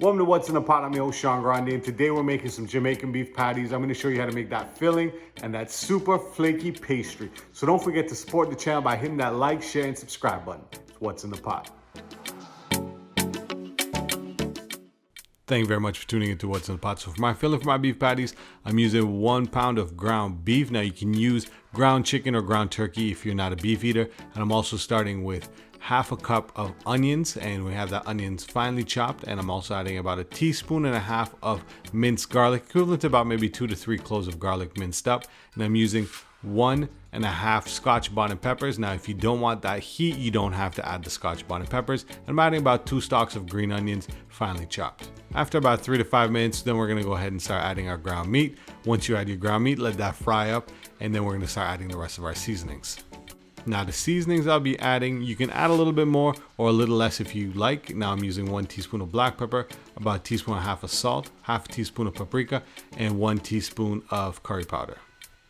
Welcome to What's in the Pot. I'm your host, Sean Grande, and today we're making some Jamaican beef patties. I'm going to show you how to make that filling and that super flaky pastry. So don't forget to support the channel by hitting that like, share, and subscribe button. It's What's in the Pot. Thank you very much for tuning into What's in the Pot. So for my filling for my beef patties, I'm using 1 pound of ground beef. Now you can use ground chicken or ground turkey if you're not a beef eater. And I'm also starting with half a cup of onions, and we have that onions finely chopped, and I'm also adding about 1.5 teaspoons of minced garlic, equivalent to about maybe 2 to 3 cloves of garlic minced up. And I'm using 1.5 scotch bonnet peppers. Now if you don't want that heat, you don't have to add the scotch bonnet peppers. And I'm adding about 2 stalks of green onions finely chopped. After about 3 to 5 minutes, then we're going to go ahead and start adding our ground meat. Once you add your ground meat, let that fry up, and then we're going to start adding the rest of our seasonings. Now the seasonings I'll be adding, you can add a little bit more or a little less if you like. Now I'm using 1 teaspoon of black pepper, about 1.5 teaspoons of salt, half a teaspoon of paprika, and 1 teaspoon of curry powder.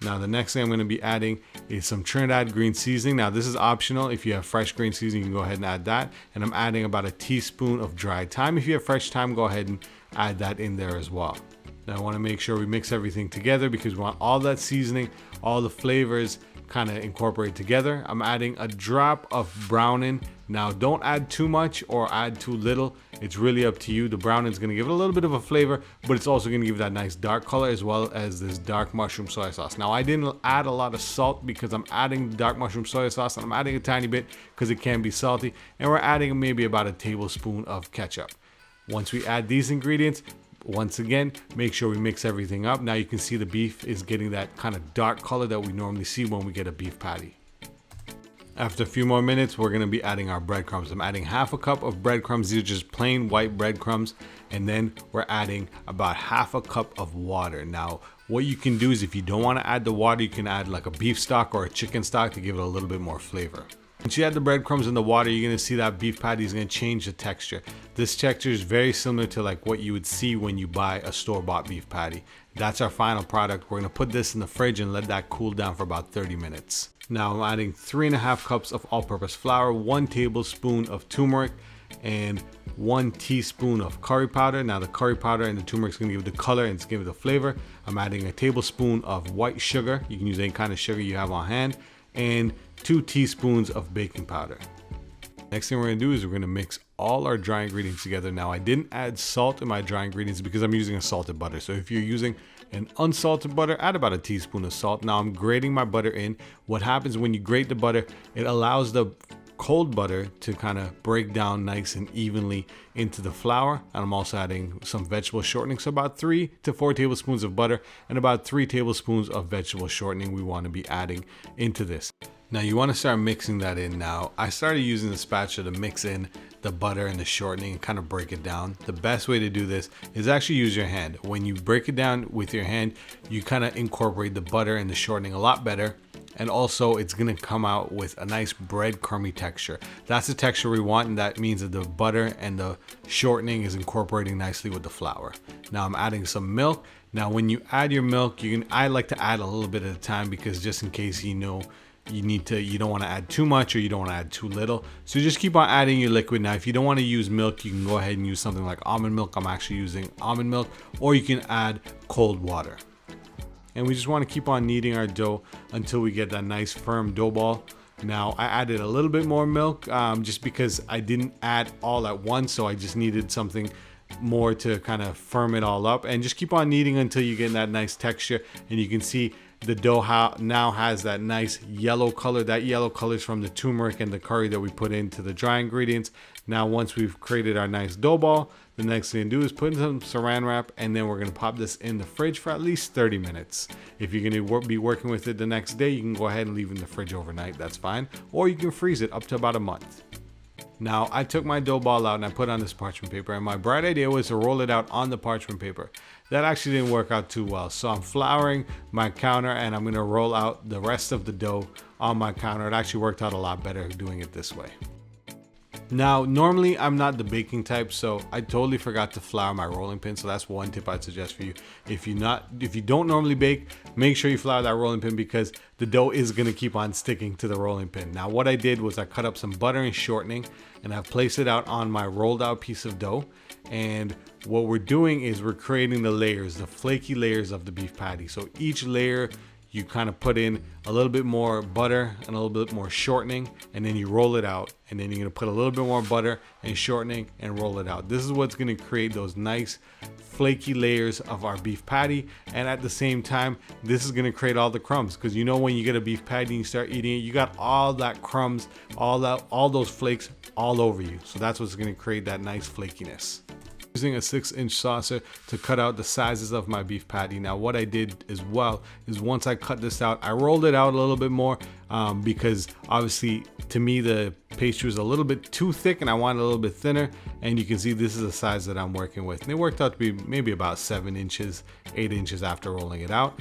Now the next thing I'm going to be adding is some Trinidad green seasoning. Now this is optional. If you have fresh green seasoning, you can go ahead and add that. And I'm adding about 1 teaspoon of dried thyme. If you have fresh thyme, go ahead and add that in there as well. Now I want to make sure we mix everything together because we want all that seasoning, all the flavors kind of incorporate together. I'm adding a drop of browning. Now don't add too much or add too little. It's really up to you. The browning is going to give it a little bit of a flavor, but it's also going to give that nice dark color as well as this dark mushroom soy sauce. Now I didn't add a lot of salt because I'm adding dark mushroom soy sauce, and I'm adding a tiny bit because it can be salty, and we're adding maybe about 1 tablespoon of ketchup. Once we add these ingredients, once again, make sure we mix everything up. Now you can see the beef is getting that kind of dark color that we normally see when we get a beef patty. After a few more minutes, we're going to be adding our breadcrumbs. I'm adding half a cup of breadcrumbs. These are just plain white breadcrumbs. And then we're adding about half a cup of water. Now, what you can do is if you don't want to add the water, you can add like a beef stock or a chicken stock to give it a little bit more flavor. Once you add the breadcrumbs in the water, you're going to see that beef patty is going to change the texture. This texture is very similar to like what you would see when you buy a store-bought beef patty. That's our final product. We're going to put this in the fridge and let that cool down for about 30 minutes. Now I'm adding 3.5 cups of all-purpose flour, 1 tablespoon of turmeric, and 1 teaspoon of curry powder. Now the curry powder and the turmeric is going to give it the color and it's going to give it the flavor. I'm adding 1 tablespoon of white sugar. You can use any kind of sugar you have on hand, and 2 teaspoons of baking powder. Next thing we're going to do is we're going to mix all our dry ingredients together. Now I didn't add salt in my dry ingredients because I'm using a salted butter. So if you're using an unsalted butter, add about 1 teaspoon of salt. Now I'm grating my butter in. What happens when you grate the butter, it allows the cold butter to kind of break down nice and evenly into the flour. And I'm also adding some vegetable shortening, so about 3 to 4 tablespoons of butter and about 3 tablespoons of vegetable shortening we want to be adding into this. Now you want to start mixing that in. Now I started using the spatula to mix in the butter and the shortening and kind of break it down. The best way to do this is actually use your hand. When you break it down with your hand, you kind of incorporate the butter and the shortening a lot better. And also it's going to come out with a nice breadcrumby texture. That's the texture we want, and that means that the butter and the shortening is incorporating nicely with the flour. Now I'm adding some milk. Now when you add your milk, I like to add a little bit at a time because just in case you don't want to add too much or you don't want to add too little. So just keep on adding your liquid. Now if you don't want to use milk, you can go ahead and use something like almond milk. I'm actually using almond milk, or you can add cold water. And we just want to keep on kneading our dough until we get that nice firm dough ball. Now I added a little bit more milk just because I didn't add all at once, so I just needed something more to kind of firm it all up. And just keep on kneading until you get that nice texture, and you can see the dough now has that nice yellow color. That yellow color is from the turmeric and the curry that we put into the dry ingredients. Now once we've created our nice dough ball, the next thing to do is put in some saran wrap, and then we're going to pop this in the fridge for at least 30 minutes. If you're going to be working with it the next day, you can go ahead and leave it in the fridge overnight. That's fine. Or you can freeze it up to about a month. Now I took my dough ball out and I put on this parchment paper, and my bright idea was to roll it out on the parchment paper. That actually didn't work out too well, so I'm flouring my counter and I'm going to roll out the rest of the dough on my counter. It actually worked out a lot better doing it this way. Now, normally I'm not the baking type, so I totally forgot to flour my rolling pin. So that's one tip I'd suggest for you. If you don't normally bake, make sure you flour that rolling pin because the dough is gonna keep on sticking to the rolling pin. Now, what I did was I cut up some butter and shortening and I've placed it out on my rolled out piece of dough. And what we're doing is we're creating the layers, the flaky layers of the beef patty. So each layer you kind of put in a little bit more butter and a little bit more shortening, and then you roll it out, and then you're gonna put a little bit more butter and shortening and roll it out. This is what's gonna create those nice flaky layers of our beef patty. And at the same time, this is gonna create all the crumbs, because you know when you get a beef patty and you start eating it, you got all that crumbs, all those flakes all over you. So that's what's gonna create that nice flakiness. Using a 6-inch saucer to cut out the sizes of my beef patty. Now what I did as well is once I cut this out, I rolled it out a little bit more because obviously to me the pastry was a little bit too thick and I wanted a little bit thinner. And you can see this is the size that I'm working with, and it worked out to be maybe about 7 inches, 8 inches after rolling it out.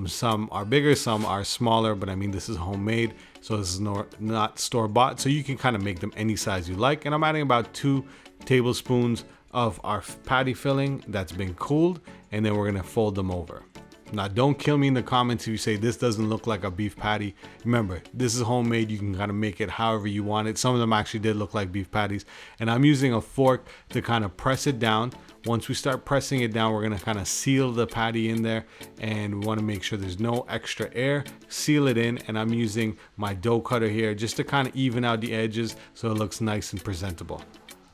Some are bigger, some are smaller, but I mean this is homemade, so this is not store-bought, so you can kind of make them any size you like. And I'm adding about 2 tablespoons of our patty filling that's been cooled, and then we're gonna fold them over. Now don't kill me in the comments if you say this doesn't look like a beef patty. Remember, this is homemade. You can kind of make it however you want it. Some of them actually did look like beef patties, and I'm using a fork to kind of press it down. Once we start pressing it down, we're gonna kind of seal the patty in there, and we wanna make sure there's no extra air. Seal it in, and I'm using my dough cutter here just to kind of even out the edges so it looks nice and presentable.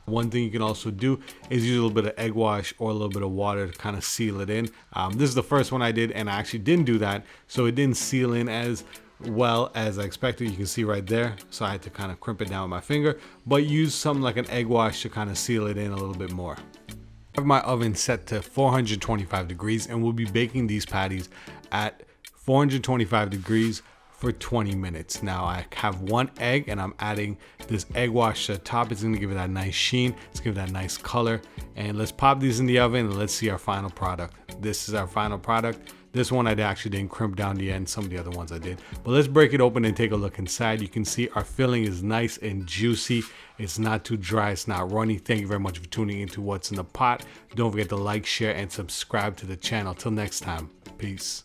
One thing you can also do is use a little bit of egg wash or a little bit of water to kind of seal it in. This is the first one I did, and I actually didn't do that, so it didn't seal in as well as I expected. You can see right there, so I had to kind of crimp it down with my finger, but use something like an egg wash to kind of seal it in a little bit more. I have my oven set to 425 degrees, and we'll be baking these patties at 425 degrees for 20 minutes. Now I have 1 egg, and I'm adding this egg wash to the top. It's gonna give it that nice sheen. It's gonna give it that nice color. And let's pop these in the oven and let's see our final product. This is our final product. This one I actually didn't crimp down the end. Some of the other ones I did. But let's break it open and take a look inside. You can see our filling is nice and juicy. It's not too dry. It's not runny. Thank you very much for tuning into What's in the Pot. Don't forget to like, share, and subscribe to the channel. Till next time, peace.